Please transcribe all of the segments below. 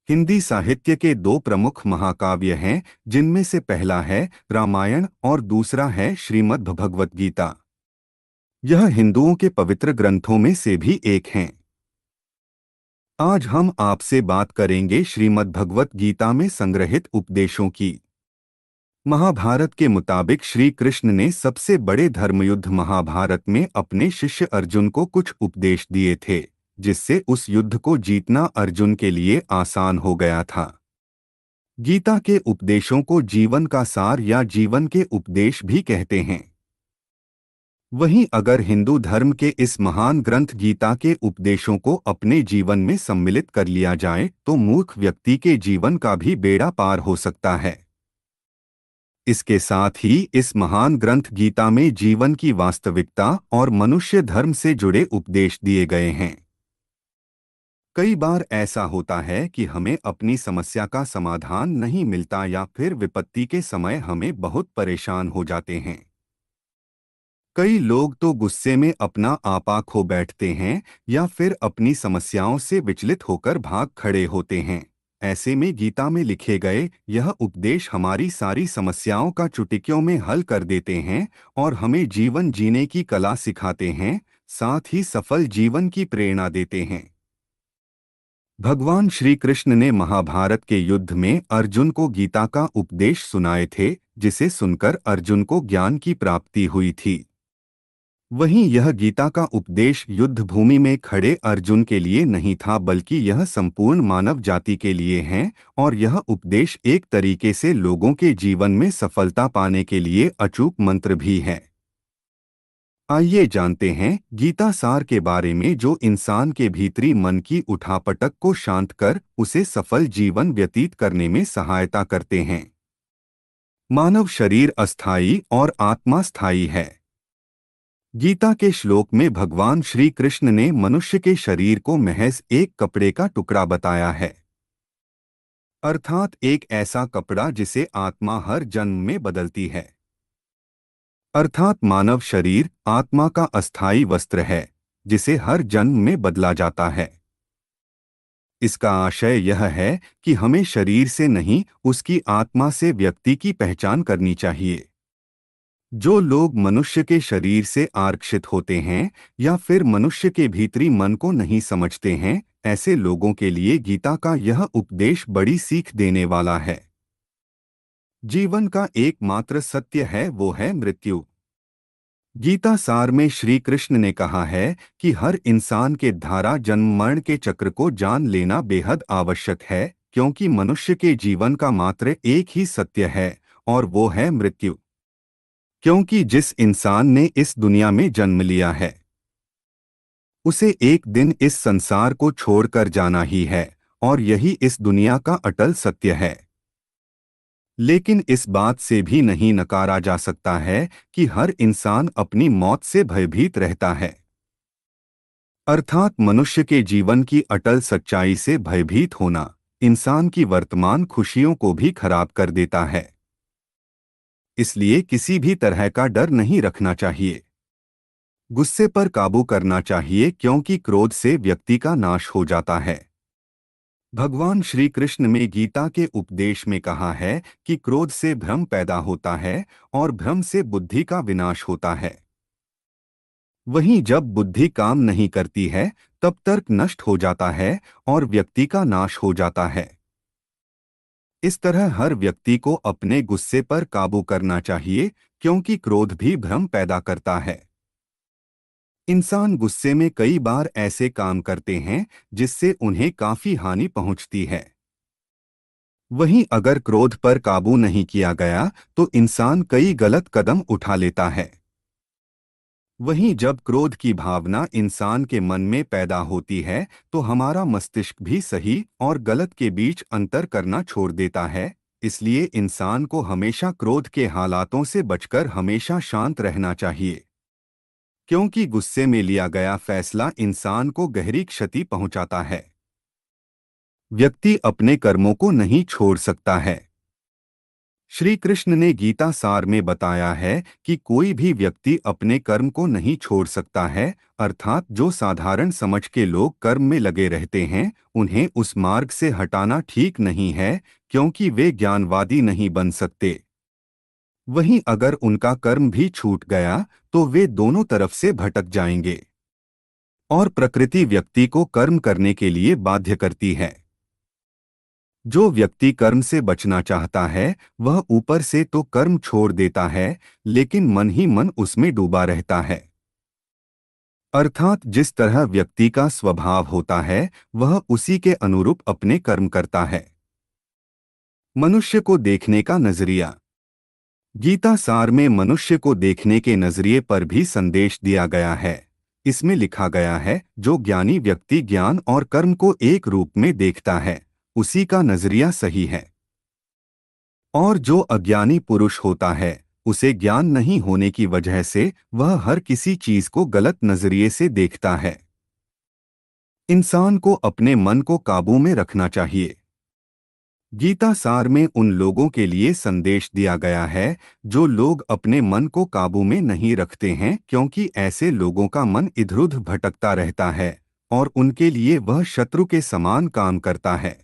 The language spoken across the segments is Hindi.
हिंदी साहित्य के दो प्रमुख महाकाव्य हैं, जिनमें से पहला है रामायण और दूसरा है श्रीमद् भगवत गीता। यह हिंदुओं के पवित्र ग्रंथों में से भी एक हैं। आज हम आपसे बात करेंगे श्रीमद् भगवत गीता में संग्रहित उपदेशों की। महाभारत के मुताबिक श्री कृष्ण ने सबसे बड़े धर्मयुद्ध महाभारत में अपने शिष्य अर्जुन को कुछ उपदेश दिए थे, जिससे उस युद्ध को जीतना अर्जुन के लिए आसान हो गया था। गीता के उपदेशों को जीवन का सार या जीवन के उपदेश भी कहते हैं। वहीं अगर हिंदू धर्म के इस महान ग्रंथ गीता के उपदेशों को अपने जीवन में सम्मिलित कर लिया जाए तो मूर्ख व्यक्ति के जीवन का भी बेड़ा पार हो सकता है। इसके साथ ही इस महान ग्रंथ गीता में जीवन की वास्तविकता और मनुष्य धर्म से जुड़े उपदेश दिए गए हैं। कई बार ऐसा होता है कि हमें अपनी समस्या का समाधान नहीं मिलता या फिर विपत्ति के समय हमें बहुत परेशान हो जाते हैं। कई लोग तो गुस्से में अपना आपा खो बैठते हैं या फिर अपनी समस्याओं से विचलित होकर भाग खड़े होते हैं। ऐसे में गीता में लिखे गए यह उपदेश हमारी सारी समस्याओं का चुटकियों में हल कर देते हैं और हमें जीवन जीने की कला सिखाते हैं, साथ ही सफल जीवन की प्रेरणा देते हैं। भगवान श्री कृष्ण ने महाभारत के युद्ध में अर्जुन को गीता का उपदेश सुनाए थे, जिसे सुनकर अर्जुन को ज्ञान की प्राप्ति हुई थी। वहीं यह गीता का उपदेश युद्ध भूमि में खड़े अर्जुन के लिए नहीं था, बल्कि यह संपूर्ण मानव जाति के लिए है और यह उपदेश एक तरीके से लोगों के जीवन में सफलता पाने के लिए अचूक मंत्र भी है। आइए जानते हैं गीता सार के बारे में, जो इंसान के भीतरी मन की उठापटक को शांत कर उसे सफल जीवन व्यतीत करने में सहायता करते हैं। मानव शरीर अस्थायी और आत्मा स्थायी है। गीता के श्लोक में भगवान श्री कृष्ण ने मनुष्य के शरीर को महज एक कपड़े का टुकड़ा बताया है, अर्थात एक ऐसा कपड़ा जिसे आत्मा हर जन्म में बदलती है। अर्थात मानव शरीर आत्मा का अस्थायी वस्त्र है, जिसे हर जन्म में बदला जाता है। इसका आशय यह है कि हमें शरीर से नहीं, उसकी आत्मा से व्यक्ति की पहचान करनी चाहिए। जो लोग मनुष्य के शरीर से आरक्षित होते हैं या फिर मनुष्य के भीतरी मन को नहीं समझते हैं, ऐसे लोगों के लिए गीता का यह उपदेश बड़ी सीख देने वाला है। जीवन का एकमात्र सत्य है वो है मृत्यु। गीता सार में श्री कृष्ण ने कहा है कि हर इंसान के धारा जन्म मरण के चक्र को जान लेना बेहद आवश्यक है, क्योंकि मनुष्य के जीवन का मात्र एक ही सत्य है और वो है मृत्यु। क्योंकि जिस इंसान ने इस दुनिया में जन्म लिया है, उसे एक दिन इस संसार को छोड़कर जाना ही है और यही इस दुनिया का अटल सत्य है। लेकिन इस बात से भी नहीं नकारा जा सकता है कि हर इंसान अपनी मौत से भयभीत रहता है। अर्थात मनुष्य के जीवन की अटल सच्चाई से भयभीत होना इंसान की वर्तमान खुशियों को भी खराब कर देता है। इसलिए किसी भी तरह का डर नहीं रखना चाहिए। गुस्से पर काबू करना चाहिए, क्योंकि क्रोध से व्यक्ति का नाश हो जाता है। भगवान श्री कृष्ण में गीता के उपदेश में कहा है कि क्रोध से भ्रम पैदा होता है और भ्रम से बुद्धि का विनाश होता है। वहीं जब बुद्धि काम नहीं करती है, तब तर्क नष्ट हो जाता है और व्यक्ति का नाश हो जाता है। इस तरह हर व्यक्ति को अपने गुस्से पर काबू करना चाहिए, क्योंकि क्रोध भी भ्रम पैदा करता है। इंसान गुस्से में कई बार ऐसे काम करते हैं जिससे उन्हें काफी हानि पहुंचती है। वहीं अगर क्रोध पर काबू नहीं किया गया तो इंसान कई गलत कदम उठा लेता है। वहीं जब क्रोध की भावना इंसान के मन में पैदा होती है तो हमारा मस्तिष्क भी सही और गलत के बीच अंतर करना छोड़ देता है। इसलिए इंसान को हमेशा क्रोध के हालातों से बचकर हमेशा शांत रहना चाहिए, क्योंकि गुस्से में लिया गया फैसला इंसान को गहरी क्षति पहुंचाता है। व्यक्ति अपने कर्मों को नहीं छोड़ सकता है। श्री कृष्ण ने गीता सार में बताया है कि कोई भी व्यक्ति अपने कर्म को नहीं छोड़ सकता है, अर्थात जो साधारण समझ के लोग कर्म में लगे रहते हैं उन्हें उस मार्ग से हटाना ठीक नहीं है, क्योंकि वे ज्ञानवादी नहीं बन सकते। वहीं अगर उनका कर्म भी छूट गया तो वे दोनों तरफ से भटक जाएंगे। और प्रकृति व्यक्ति को कर्म करने के लिए बाध्य करती है। जो व्यक्ति कर्म से बचना चाहता है वह ऊपर से तो कर्म छोड़ देता है, लेकिन मन ही मन उसमें डूबा रहता है। अर्थात जिस तरह व्यक्ति का स्वभाव होता है वह उसी के अनुरूप अपने कर्म करता है। मनुष्य को देखने का नजरिया। गीता सार में मनुष्य को देखने के नजरिए पर भी संदेश दिया गया है। इसमें लिखा गया है, जो ज्ञानी व्यक्ति ज्ञान और कर्म को एक रूप में देखता है उसी का नजरिया सही है। और जो अज्ञानी पुरुष होता है उसे ज्ञान नहीं होने की वजह से वह हर किसी चीज को गलत नजरिए से देखता है। इंसान को अपने मन को काबू में रखना चाहिए। गीता सार में उन लोगों के लिए संदेश दिया गया है जो लोग अपने मन को काबू में नहीं रखते हैं, क्योंकि ऐसे लोगों का मन इधर-उधर भटकता रहता है और उनके लिए वह शत्रु के समान काम करता है।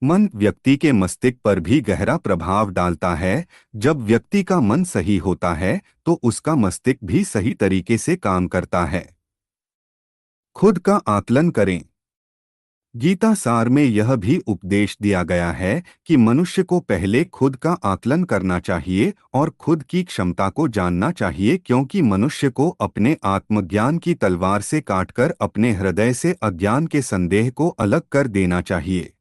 मन व्यक्ति के मस्तिष्क पर भी गहरा प्रभाव डालता है। जब व्यक्ति का मन सही होता है तो उसका मस्तिष्क भी सही तरीके से काम करता है। खुद का आकलन करें। गीता सार में यह भी उपदेश दिया गया है कि मनुष्य को पहले खुद का आकलन करना चाहिए और खुद की क्षमता को जानना चाहिए, क्योंकि मनुष्य को अपने आत्मज्ञान की तलवार से काटकर अपने हृदय से अज्ञान के संदेह को अलग कर देना चाहिए।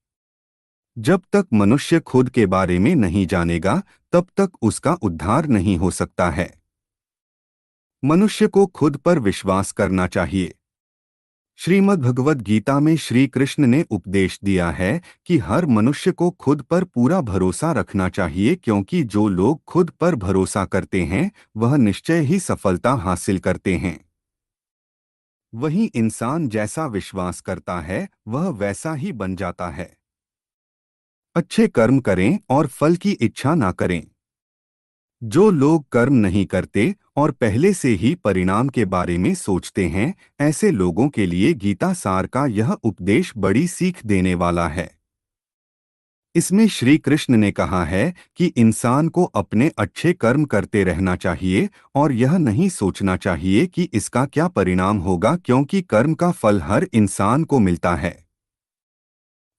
जब तक मनुष्य खुद के बारे में नहीं जानेगा तब तक उसका उद्धार नहीं हो सकता है। मनुष्य को खुद पर विश्वास करना चाहिए। श्रीमद् भगवद गीता में श्री कृष्ण ने उपदेश दिया है कि हर मनुष्य को खुद पर पूरा भरोसा रखना चाहिए, क्योंकि जो लोग खुद पर भरोसा करते हैं वह निश्चय ही सफलता हासिल करते हैं। वहीं इंसान जैसा विश्वास करता है वह वैसा ही बन जाता है। अच्छे कर्म करें और फल की इच्छा ना करें। जो लोग कर्म नहीं करते और पहले से ही परिणाम के बारे में सोचते हैं, ऐसे लोगों के लिए गीता सार का यह उपदेश बड़ी सीख देने वाला है। इसमें श्री कृष्ण ने कहा है कि इंसान को अपने अच्छे कर्म करते रहना चाहिए और यह नहीं सोचना चाहिए कि इसका क्या परिणाम होगा, क्योंकि कर्म का फल हर इंसान को मिलता है।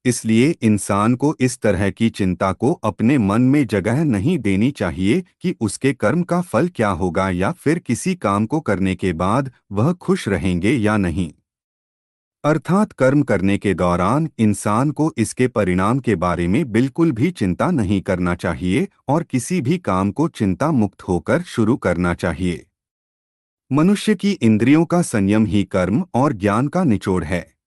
इसलिए इंसान को इस तरह की चिंता को अपने मन में जगह नहीं देनी चाहिए कि उसके कर्म का फल क्या होगा या फिर किसी काम को करने के बाद वह खुश रहेंगे या नहीं। अर्थात कर्म करने के दौरान इंसान को इसके परिणाम के बारे में बिल्कुल भी चिंता नहीं करना चाहिए और किसी भी काम को चिंता मुक्त होकर शुरू करना चाहिए। मनुष्य की इंद्रियों का संयम ही कर्म और ज्ञान का निचोड़ है।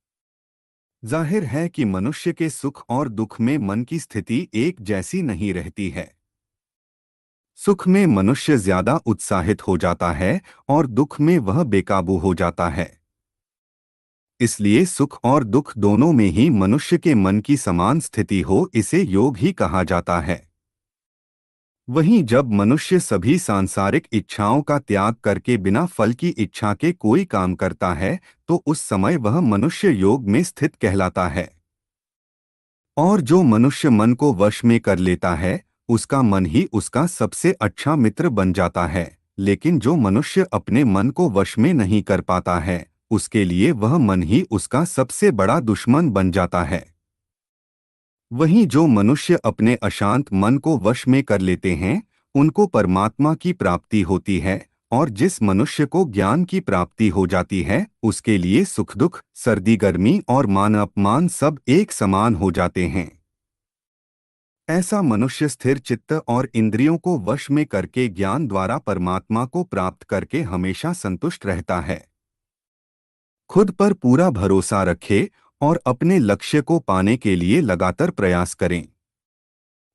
जाहिर है कि मनुष्य के सुख और दुख में मन की स्थिति एक जैसी नहीं रहती है। सुख में मनुष्य ज्यादा उत्साहित हो जाता है और दुख में वह बेकाबू हो जाता है। इसलिए सुख और दुख दोनों में ही मनुष्य के मन की समान स्थिति हो, इसे योग ही कहा जाता है। वहीं जब मनुष्य सभी सांसारिक इच्छाओं का त्याग करके बिना फल की इच्छा के कोई काम करता है तो उस समय वह मनुष्य योग में स्थित कहलाता है। और जो मनुष्य मन को वश में कर लेता है उसका मन ही उसका सबसे अच्छा मित्र बन जाता है, लेकिन जो मनुष्य अपने मन को वश में नहीं कर पाता है उसके लिए वह मन ही उसका सबसे बड़ा दुश्मन बन जाता है। वहीं जो मनुष्य अपने अशांत मन को वश में कर लेते हैं उनको परमात्मा की प्राप्ति होती है, और जिस मनुष्य को ज्ञान की प्राप्ति हो जाती है उसके लिए सुख दुख, सर्दी गर्मी और मान अपमान सब एक समान हो जाते हैं। ऐसा मनुष्य स्थिर चित्त और इंद्रियों को वश में करके ज्ञान द्वारा परमात्मा को प्राप्त करके हमेशा संतुष्ट रहता है। खुद पर पूरा भरोसा रखे और अपने लक्ष्य को पाने के लिए लगातार प्रयास करें।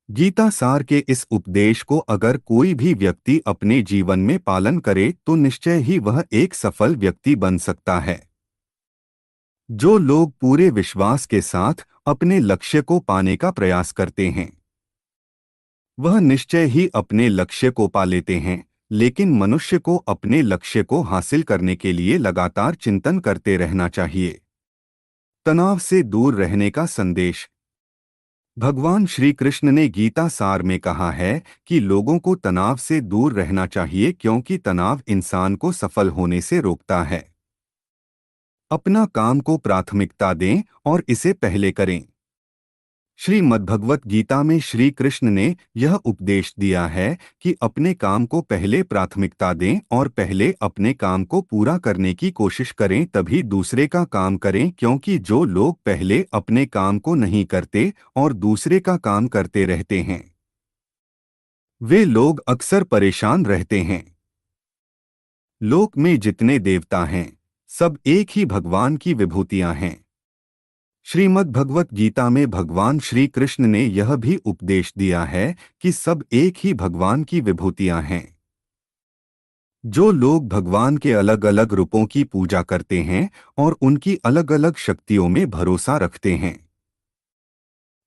गीता सार के इस उपदेश को अगर कोई भी व्यक्ति अपने जीवन में पालन करे तो निश्चय ही वह एक सफल व्यक्ति बन सकता है। जो लोग पूरे विश्वास के साथ अपने लक्ष्य को पाने का प्रयास करते हैं वह निश्चय ही अपने लक्ष्य को पा लेते हैं, लेकिन मनुष्य को अपने लक्ष्य को हासिल करने के लिए लगातार चिंतन करते रहना चाहिए। तनाव से दूर रहने का संदेश। भगवान श्री कृष्ण ने गीता सार में कहा है कि लोगों को तनाव से दूर रहना चाहिए, क्योंकि तनाव इंसान को सफल होने से रोकता है। अपना काम को प्राथमिकता दें और इसे पहले करें। श्रीमद्भगवत गीता में श्री कृष्ण ने यह उपदेश दिया है कि अपने काम को पहले प्राथमिकता दें और पहले अपने काम को पूरा करने की कोशिश करें, तभी दूसरे का काम करें, क्योंकि जो लोग पहले अपने काम को नहीं करते और दूसरे का काम करते रहते हैं, वे लोग अक्सर परेशान रहते हैं। लोक में जितने देवता हैं, सब एक ही भगवान की विभूतियां हैं। श्रीमद् भगवत गीता में भगवान श्री कृष्ण ने यह भी उपदेश दिया है कि सब एक ही भगवान की विभूतियां हैं। जो लोग भगवान के अलग अलग रूपों की पूजा करते हैं और उनकी अलग अलग शक्तियों में भरोसा रखते हैं,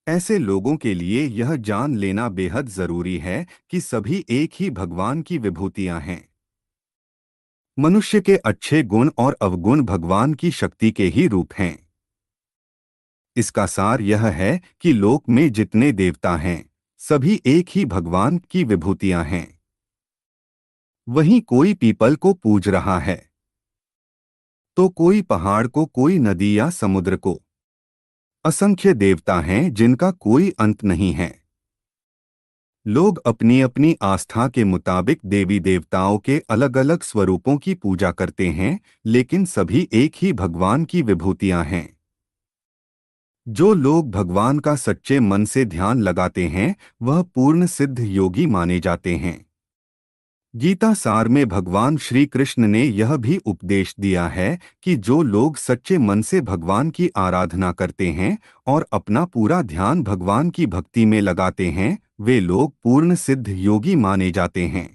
ऐसे लोगों के लिए यह जान लेना बेहद जरूरी है कि सभी एक ही भगवान की विभूतियां हैं। मनुष्य के अच्छे गुण और अवगुण भगवान की शक्ति के ही रूप हैं। इसका सार यह है कि लोक में जितने देवता हैं, सभी एक ही भगवान की विभूतियां हैं। वहीं कोई पीपल को पूज रहा है, तो कोई पहाड़ को, कोई नदी या समुद्र को। असंख्य देवता हैं जिनका कोई अंत नहीं है। लोग अपनी अपनी आस्था के मुताबिक देवी देवताओं के अलग अलग स्वरूपों की पूजा करते हैं, लेकिन सभी एक ही भगवान की विभूतियां हैं। जो लोग भगवान का सच्चे मन से ध्यान लगाते हैं, वह पूर्ण सिद्ध योगी माने जाते हैं। गीता सार में भगवान श्री कृष्ण ने यह भी उपदेश दिया है कि जो लोग सच्चे मन से भगवान की आराधना करते हैं और अपना पूरा ध्यान भगवान की भक्ति में लगाते हैं, वे लोग पूर्ण सिद्ध योगी माने जाते हैं।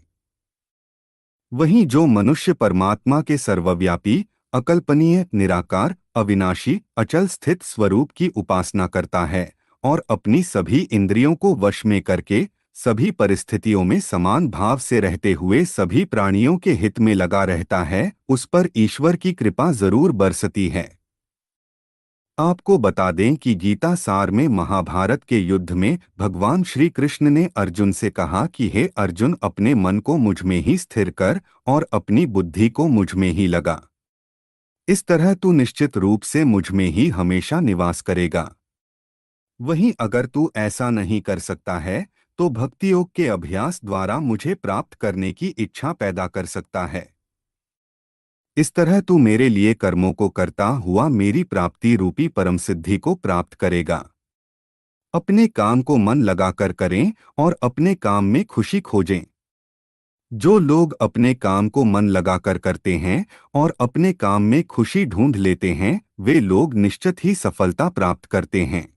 वहीं जो मनुष्य परमात्मा के सर्वव्यापी, अकल्पनीय, निराकार, अविनाशी, अचल स्थित स्वरूप की उपासना करता है और अपनी सभी इंद्रियों को वश में करके सभी परिस्थितियों में समान भाव से रहते हुए सभी प्राणियों के हित में लगा रहता है, उस पर ईश्वर की कृपा जरूर बरसती है। आपको बता दें कि गीता सार में महाभारत के युद्ध में भगवान श्री कृष्ण ने अर्जुन से कहा कि हे अर्जुन, अपने मन को मुझ में ही स्थिर कर और अपनी बुद्धि को मुझ में ही लगा। इस तरह तू निश्चित रूप से मुझ में ही हमेशा निवास करेगा। वहीं अगर तू ऐसा नहीं कर सकता है, तो भक्ति योग के अभ्यास द्वारा मुझे प्राप्त करने की इच्छा पैदा कर सकता है। इस तरह तू मेरे लिए कर्मों को करता हुआ मेरी प्राप्ति रूपी परम सिद्धि को प्राप्त करेगा। अपने काम को मन लगाकर करें और अपने काम में खुशी खोजें। जो लोग अपने काम को मन लगाकर करते हैं और अपने काम में खुशी ढूंढ लेते हैं, वे लोग निश्चित ही सफलता प्राप्त करते हैं।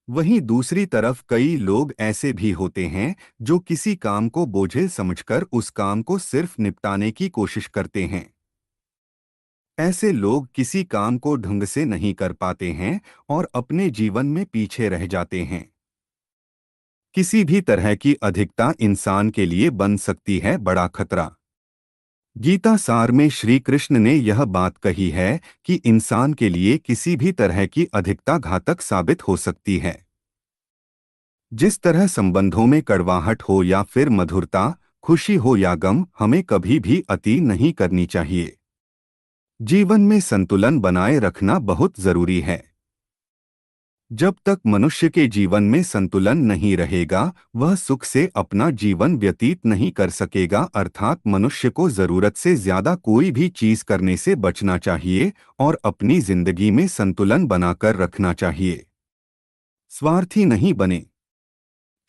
वहीं दूसरी तरफ कई लोग ऐसे भी होते हैं जो किसी काम को बोझिल समझकर उस काम को सिर्फ निपटाने की कोशिश करते हैं। ऐसे लोग किसी काम को ढंग से नहीं कर पाते हैं और अपने जीवन में पीछे रह जाते हैं। किसी भी तरह की अधिकता इंसान के लिए बन सकती है बड़ा खतरा। गीता सार में श्री कृष्ण ने यह बात कही है कि इंसान के लिए किसी भी तरह की अधिकता घातक साबित हो सकती है। जिस तरह संबंधों में कड़वाहट हो या फिर मधुरता, खुशी हो या गम, हमें कभी भी अति नहीं करनी चाहिए। जीवन में संतुलन बनाए रखना बहुत जरूरी है। जब तक मनुष्य के जीवन में संतुलन नहीं रहेगा, वह सुख से अपना जीवन व्यतीत नहीं कर सकेगा। अर्थात मनुष्य को जरूरत से ज्यादा कोई भी चीज करने से बचना चाहिए और अपनी जिंदगी में संतुलन बनाकर रखना चाहिए। स्वार्थी नहीं बने।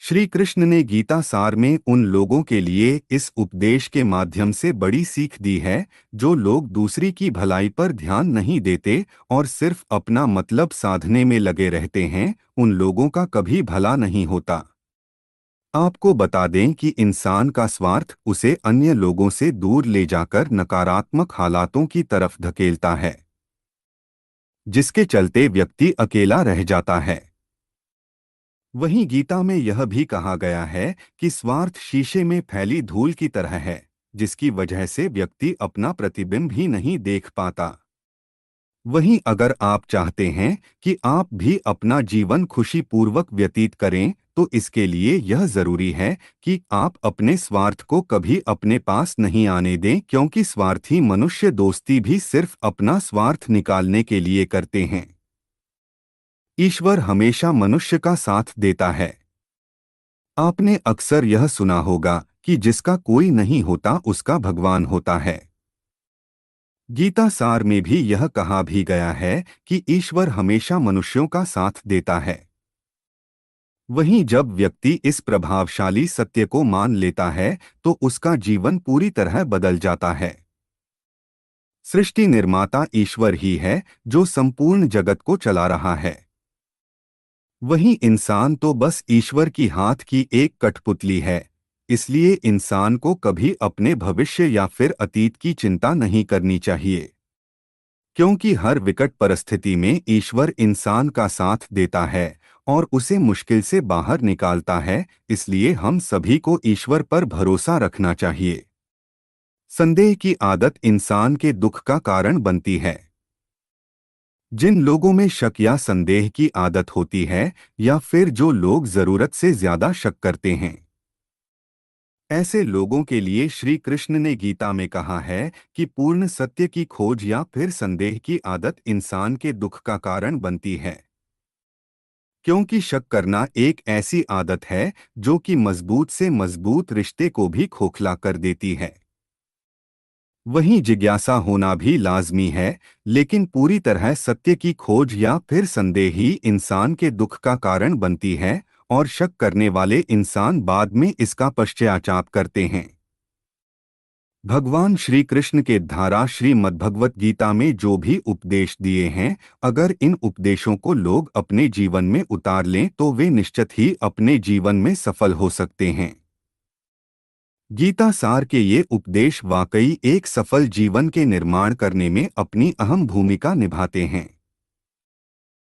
श्री कृष्ण ने गीता सार में उन लोगों के लिए इस उपदेश के माध्यम से बड़ी सीख दी है जो लोग दूसरी की भलाई पर ध्यान नहीं देते और सिर्फ अपना मतलब साधने में लगे रहते हैं, उन लोगों का कभी भला नहीं होता। आपको बता दें कि इंसान का स्वार्थ उसे अन्य लोगों से दूर ले जाकर नकारात्मक हालातों की तरफ धकेलता है, जिसके चलते व्यक्ति अकेला रह जाता है। वहीं गीता में यह भी कहा गया है कि स्वार्थ शीशे में फैली धूल की तरह है, जिसकी वजह से व्यक्ति अपना प्रतिबिंब ही नहीं देख पाता। वहीं अगर आप चाहते हैं कि आप भी अपना जीवन खुशीपूर्वक व्यतीत करें, तो इसके लिए यह जरूरी है कि आप अपने स्वार्थ को कभी अपने पास नहीं आने दें, क्योंकि स्वार्थी मनुष्य दोस्ती भी सिर्फ अपना स्वार्थ निकालने के लिए करते हैं। ईश्वर हमेशा मनुष्य का साथ देता है। आपने अक्सर यह सुना होगा कि जिसका कोई नहीं होता उसका भगवान होता है। गीता सार में भी यह कहा भी गया है कि ईश्वर हमेशा मनुष्यों का साथ देता है। वहीं जब व्यक्ति इस प्रभावशाली सत्य को मान लेता है, तो उसका जीवन पूरी तरह बदल जाता है। सृष्टि निर्माता ईश्वर ही है जो संपूर्ण जगत को चला रहा है। वहीं इंसान तो बस ईश्वर की हाथ की एक कठपुतली है। इसलिए इंसान को कभी अपने भविष्य या फिर अतीत की चिंता नहीं करनी चाहिए, क्योंकि हर विकट परिस्थिति में ईश्वर इंसान का साथ देता है और उसे मुश्किल से बाहर निकालता है। इसलिए हम सभी को ईश्वर पर भरोसा रखना चाहिए। संदेह की आदत इंसान के दुख का कारण बनती है। जिन लोगों में शक या संदेह की आदत होती है, या फिर जो लोग जरूरत से ज्यादा शक करते हैं, ऐसे लोगों के लिए श्री कृष्ण ने गीता में कहा है कि पूर्ण सत्य की खोज या फिर संदेह की आदत इंसान के दुख का कारण बनती है। क्योंकि शक करना एक ऐसी आदत है जो कि मजबूत से मजबूत रिश्ते को भी खोखला कर देती है। वहीं जिज्ञासा होना भी लाजमी है, लेकिन पूरी तरह सत्य की खोज या फिर संदेह ही इंसान के दुख का कारण बनती है, और शक करने वाले इंसान बाद में इसका पश्चाताप करते हैं। भगवान श्री कृष्ण के धारा श्रीमद्भगवत गीता में जो भी उपदेश दिए हैं, अगर इन उपदेशों को लोग अपने जीवन में उतार लें तो वे निश्चित ही अपने जीवन में सफल हो सकते हैं। गीता सार के ये उपदेश वाकई एक सफल जीवन के निर्माण करने में अपनी अहम भूमिका निभाते हैं।